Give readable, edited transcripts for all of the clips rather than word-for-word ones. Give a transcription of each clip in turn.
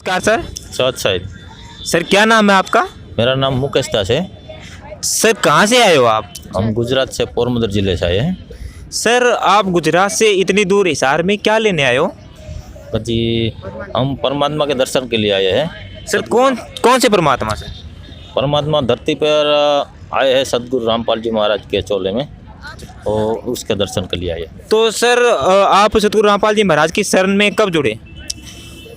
नमस्कार सर। सच साहिब। सर क्या नाम है आपका? मेरा नाम मुकेश दास है। सर कहाँ से आए हो आप? हम गुजरात से पोरबंदर जिले से आए हैं। सर आप गुजरात से इतनी दूर हिसार में क्या लेने आए हो? जी, हम परमात्मा के दर्शन के लिए आए हैं। सर कौन कौन से परमात्मा से? परमात्मा धरती पर आए हैं सदगुरु रामपाल जी महाराज के चोले में, और उसके दर्शन के लिए आए हैं। तो सर आप सतगुरु रामपाल जी महाराज की शरण में कब जुड़े?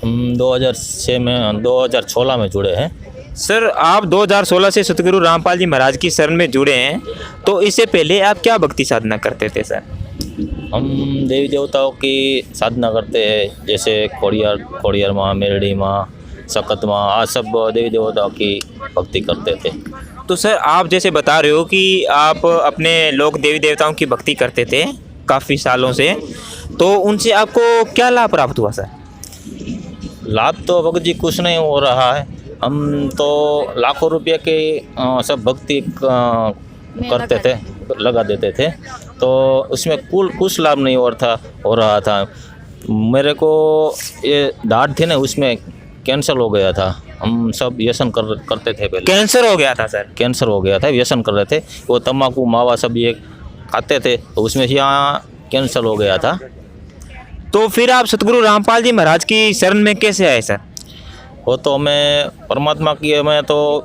हम 2016 में जुड़े हैं। सर आप 2016 से सतगुरु रामपाल जी महाराज की शरण में जुड़े हैं, तो इससे पहले आप क्या भक्ति साधना करते थे सर? हम देवी देवताओं की साधना करते हैं, जैसे खोड़ियार माँ, मेरड़ी माँ, सकत माँ, आज सब देवी देवताओं की भक्ति करते थे। तो सर आप जैसे बता रहे हो कि आप अपने लोक देवी देवताओं की भक्ति करते थे काफ़ी सालों से, तो उनसे आपको क्या लाभ प्राप्त हुआ सर? लाभ तो भगत जी कुछ नहीं हो रहा है। हम तो लाखों रुपये के सब भक्ति करते थे, लगा देते थे, तो उसमें कुछ लाभ नहीं हो रहा था। मेरे को ये दाढ़ थी ना, उसमें कैंसर हो गया था। हम सब व्यसन करते थे पहले। कैंसर हो गया था सर? कैंसर हो गया था, व्यसन कर रहे थे, वो तम्बाकू मावा सब ये खाते थे, तो उसमें यहाँ कैंसर हो गया था। तो फिर आप सतगुरु रामपाल जी महाराज की शरण में कैसे आए सर? वो तो हमें परमात्मा की हमें तो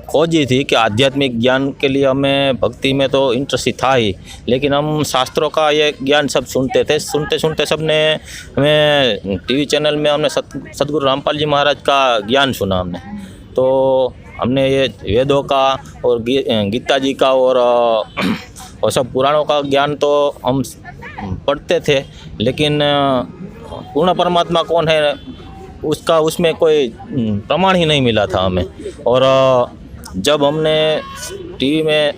खोज ही थी कि आध्यात्मिक ज्ञान के लिए हमें भक्ति में तो इंटरेस्ट था ही, लेकिन हम शास्त्रों का ये ज्ञान सब सुनते थे। सुनते सब ने हमें टीवी चैनल में हमने सतगुरु रामपाल जी महाराज का ज्ञान सुना हमने, तो हमने ये वेदों का और गीता जी का और सब पुराणों का ज्ञान तो हम पढ़ते थे, लेकिन पूर्ण परमात्मा कौन है उसका उसमें कोई प्रमाण ही नहीं मिला था हमें। और जब हमने टीवी में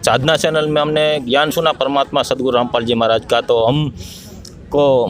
साधना चैनल में हमने ज्ञान सुना परमात्मा सदगुरु रामपाल जी महाराज का, तो हमको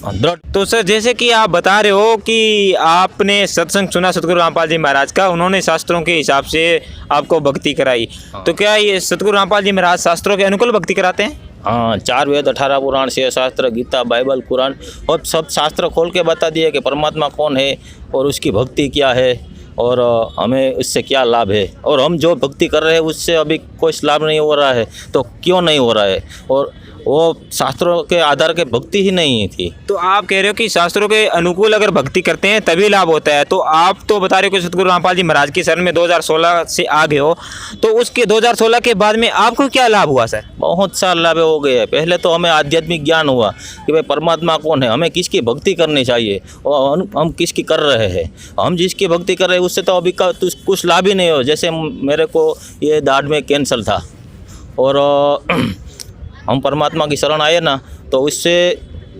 दृढ़। तो सर जैसे कि आप बता रहे हो कि आपने सत्संग सुना सतगुरु रामपाल जी महाराज का, उन्होंने शास्त्रों के हिसाब से आपको भक्ति कराई, तो क्या ये सतगुरु रामपाल जी महाराज शास्त्रों के अनुकूल भक्ति कराते हैं? हाँ, 4 वेद, 18 पुराण, 6 शास्त्र, गीता, बाइबल, कुरान और सब शास्त्र खोल के बता दिए कि परमात्मा कौन है और उसकी भक्ति क्या है और हमें उससे क्या लाभ है। और हम जो भक्ति कर रहे हैं उससे अभी कोई लाभ नहीं हो रहा है, तो क्यों नहीं हो रहा है? और वो शास्त्रों के आधार के भक्ति ही नहीं थी। तो आप कह रहे हो कि शास्त्रों के अनुकूल अगर भक्ति करते हैं तभी लाभ होता है, तो आप तो बता रहे हो कि सतगुरु रामपाल जी महाराज की शरण में 2016 से आ गए हो, तो उसके 2016 के बाद में आपको क्या लाभ हुआ सर? बहुत सारे लाभ हो गए। पहले तो हमें आध्यात्मिक ज्ञान हुआ कि भाई परमात्मा कौन है, हमें किसकी भक्ति करनी चाहिए और हम किसकी कर रहे हैं। हम जिसकी भक्ति कर रहे हैं उससे तो अभी का कुछ लाभ ही नहीं हो। जैसे मेरे को ये दाढ़ में कैंसर था और हम परमात्मा की शरण आए ना, तो उससे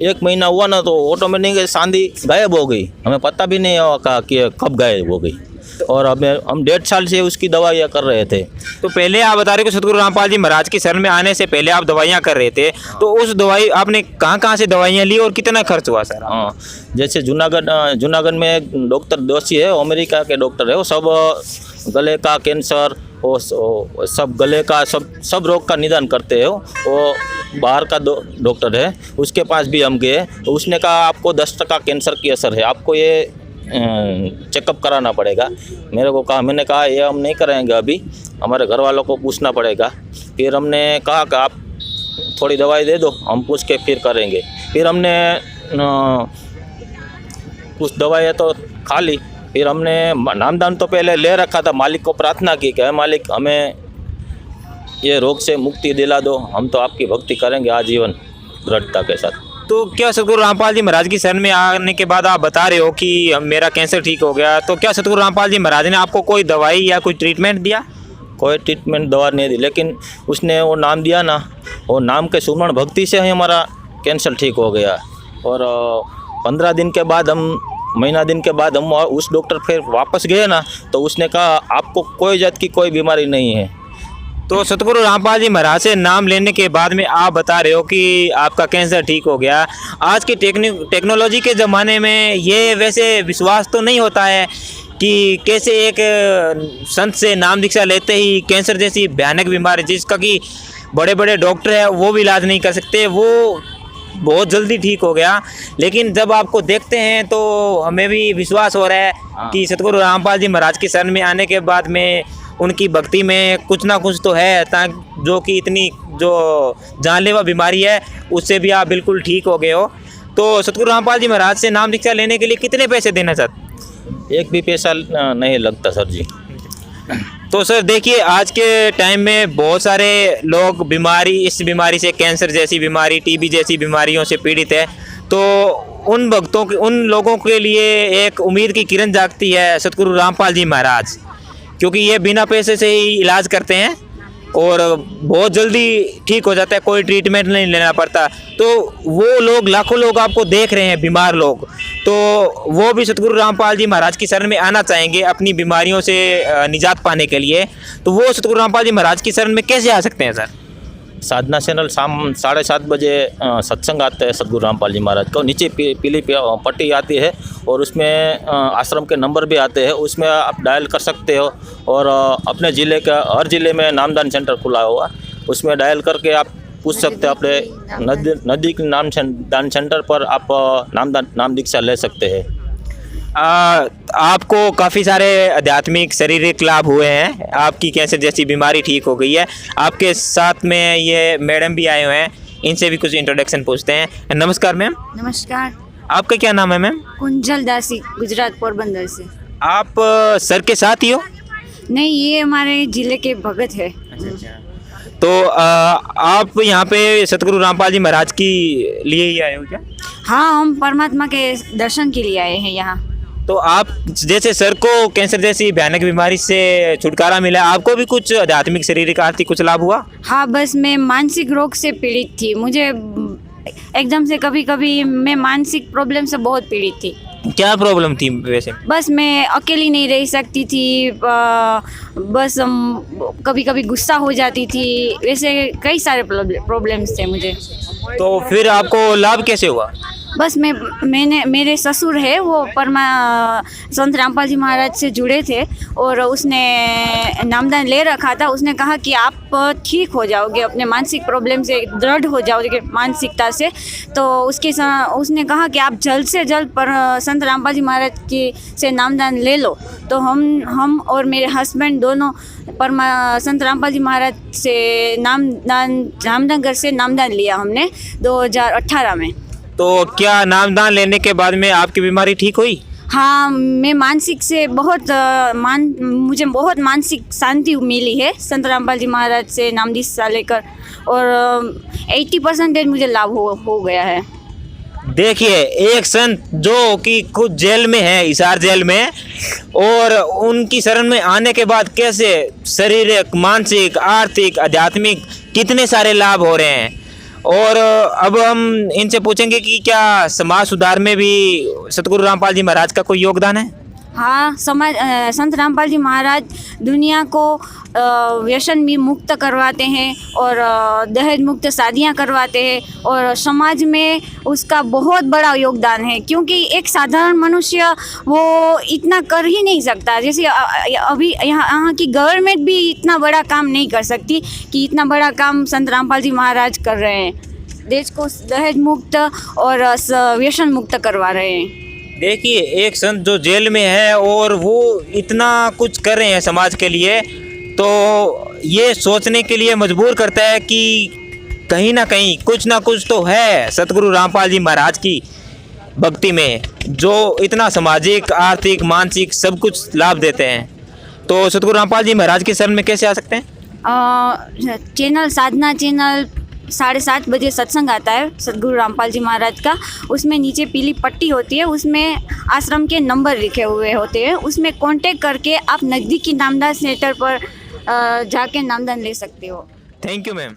1 महीना हुआ ना, तो ऑटोमेटिक सांधी गायब हो गई, हमें पता भी नहीं हुआ कि कब गायब हो गई। और हम 1.5 साल से उसकी दवाइयाँ कर रहे थे। तो पहले आप बता रहे हो कि सतगुरु रामपाल जी महाराज की शरण में आने से पहले आप दवाइयाँ कर रहे थे, तो उस दवाई आपने कहाँ से दवाइयाँ ली और कितना खर्च हुआ सर? हाँ, जैसे जूनागढ़ में एक डॉक्टर दोषी है, अमेरिका के डॉक्टर है, वो सब गले का कैंसर वो सब गले का सब रोग का निदान करते हो। वो बाहर का डॉक्टर है, उसके पास भी हम गए, तो उसने कहा आपको 10% कैंसर की असर है, आपको ये चेकअप कराना पड़ेगा। मैंने कहा ये हम नहीं कराएंगे, अभी हमारे घर वालों को पूछना पड़ेगा। फिर हमने कहा कि आप थोड़ी दवाई दे दो, हम पूछ के फिर करेंगे। फिर हमने कुछ दवाइयाँ तो खा ली। फिर हमने नामदान तो पहले ले रखा था, मालिक को प्रार्थना की कि मालिक हमें ये रोग से मुक्ति दिला दो, हम तो आपकी भक्ति करेंगे आजीवन दृढ़ता के साथ। तो क्या सतगुरु रामपाल जी महाराज की शरण में आने के बाद आप बता रहे हो कि मेरा कैंसर ठीक हो गया, तो क्या सतगुरु रामपाल जी महाराज ने आपको कोई दवाई या कोई ट्रीटमेंट दिया? कोई ट्रीटमेंट दवा नहीं दी, लेकिन उसने वो नाम दिया ना, वो नाम के सुमरण भक्ति से ही हमारा कैंसर ठीक हो गया। और 15 दिन के बाद महीना दिन के बाद हम उस डॉक्टर फिर वापस गए ना, तो उसने कहा आपको कोई जात की कोई बीमारी नहीं है। तो सतगुरु रामपाल जी महाराज से नाम लेने के बाद में आप बता रहे हो कि आपका कैंसर ठीक हो गया। आज के टेक्नोलॉजी के ज़माने में ये वैसे विश्वास तो नहीं होता है कि कैसे एक संत से नाम दीक्षा लेते ही कैंसर जैसी भयानक बीमारी जिसका कि बड़े बड़े डॉक्टर हैं वो भी इलाज नहीं कर सकते, वो बहुत जल्दी ठीक हो गया, लेकिन जब आपको देखते हैं तो हमें भी विश्वास हो रहा है कि सतगुरु रामपाल जी महाराज की शरण में आने के बाद में उनकी भक्ति में कुछ ना कुछ तो है, ताकि जो कि इतनी जो जानलेवा बीमारी है उससे भी आप बिल्कुल ठीक हो गए हो। तो सतगुरु रामपाल जी महाराज से नाम दीक्षा लेने के लिए कितने पैसे देना चाहते? एक भी पैसा नहीं लगता सर जी। तो सर देखिए, आज के टाइम में बहुत सारे लोग इस बीमारी से, कैंसर जैसी बीमारी, टीबी जैसी बीमारियों से पीड़ित है। तो उन लोगों के लिए एक उम्मीद की किरण जागती है सतगुरु रामपाल जी महाराज, क्योंकि ये बिना पैसे से ही इलाज करते हैं और बहुत जल्दी ठीक हो जाता है, कोई ट्रीटमेंट नहीं लेना पड़ता। तो वो लोग, लाखों लोग आपको देख रहे हैं, बीमार लोग, तो वो भी सतगुरु रामपाल जी महाराज की शरण में आना चाहेंगे अपनी बीमारियों से निजात पाने के लिए। तो वो सतगुरु रामपाल जी महाराज की शरण में कैसे आ सकते हैं सर? साधना चैनल शाम 7:30 बजे सत्संग आता है सतगुरु रामपाल जी महाराज का। नीचे पीली पट्टी आती है और उसमें आश्रम के नंबर भी आते हैं, उसमें आप डायल कर सकते हो। और अपने ज़िले का, हर ज़िले में नामदान सेंटर खुला हुआ, उसमें डायल करके आप पूछ सकते हो। अपने नज़दीक नामदान सेंटर पर आप नाम दीक्षा ले सकते हैं। आपको काफ़ी सारे आध्यात्मिक शारीरिक लाभ हुए हैं, आपकी कैंसर जैसी बीमारी ठीक हो गई है। आपके साथ में ये मैडम भी आए हुए हैं, इनसे भी कुछ इंट्रोडक्शन पूछते हैं। नमस्कार मैम। नमस्कार। आपका क्या नाम है मैम? कुंजल दासी, गुजरात पोरबंदर से। आप सर के साथ ही हो? नहीं, ये हमारे जिले के भगत है। तो आप यहाँ पे सतगुरु रामपाल जी महाराज की लिए ही आए हो क्या? हाँ, हम परमात्मा के दर्शन के लिए आए हैं यहाँ। तो आप जैसे सर को कैंसर जैसी भयानक बीमारी से छुटकारा मिला, आपको भी कुछ आध्यात्मिक शारीरिक आर्थिक कुछ लाभ हुआ? हाँ, बस मैं मानसिक रोग से पीड़ित थी। मुझे एकदम से कभी कभी मैं मानसिक प्रॉब्लम से बहुत पीड़ित थी। क्या प्रॉब्लम थी वैसे? बस मैं अकेली नहीं रह सकती थी, बस कभी कभी गुस्सा हो जाती थी, वैसे कई सारे प्रॉब्लम्स थे मुझे। तो फिर आपको लाभ कैसे हुआ? बस मेरे ससुर है, वो संत रामपाल जी महाराज से जुड़े थे और उसने नामदान ले रखा था। उसने कहा कि आप ठीक हो जाओगे, अपने मानसिक प्रॉब्लम से दृढ़ हो जाओगे मानसिकता से। तो उसने कहा कि आप जल्द से जल्द संत रामपाल जी महाराज की से नामदान ले लो। तो हम और मेरे हस्बैंड दोनों संत रामपाल जी महाराज से जामनगर से नामदान लिया हमने 2018 में। तो क्या नामदान लेने के बाद में आपकी बीमारी ठीक हुई? हाँ, मैं मानसिक से मुझे बहुत मानसिक शांति मिली है संत रामपाल जी महाराज से नाम दीक्षा लेकर, और 80% मुझे लाभ हो गया है। देखिए, एक संत जो कि खुद जेल में है, हिसार जेल में, और उनकी शरण में आने के बाद कैसे शारीरिक, मानसिक, आर्थिक, आध्यात्मिक कितने सारे लाभ हो रहे हैं। और अब हम इनसे पूछेंगे कि क्या समाज सुधार में भी सतगुरु रामपाल जी महाराज का कोई योगदान है? हाँ, संत रामपाल जी महाराज दुनिया को व्यसन भी मुक्त करवाते हैं और दहेज मुक्त शादियाँ करवाते हैं, और समाज में उसका बहुत बड़ा योगदान है। क्योंकि एक साधारण मनुष्य वो इतना कर ही नहीं सकता, जैसे अभी यहाँ की गवर्नमेंट भी इतना बड़ा काम नहीं कर सकती कि इतना बड़ा काम संत रामपाल जी महाराज कर रहे हैं। देश को दहेज मुक्त और व्यसन मुक्त करवा रहे हैं। देखिए, एक संत जो जेल में है और वो इतना कुछ कर रहे हैं समाज के लिए, तो ये सोचने के लिए मजबूर करता है कि कहीं ना कहीं कुछ ना कुछ तो है सतगुरु रामपाल जी महाराज की भक्ति में, जो इतना सामाजिक, आर्थिक, मानसिक सब कुछ लाभ देते हैं। तो सतगुरु रामपाल जी महाराज की शरण में कैसे आ सकते हैं? साधना चैनल 7:30 बजे सत्संग आता है सतगुरु रामपाल जी महाराज का। उसमें नीचे पीली पट्टी होती है, उसमें आश्रम के नंबर लिखे हुए होते हैं। उसमें कांटेक्ट करके आप नज़दीकी नामदान सेंटर पर जाके नामदान ले सकते हो। Thank you ma'am.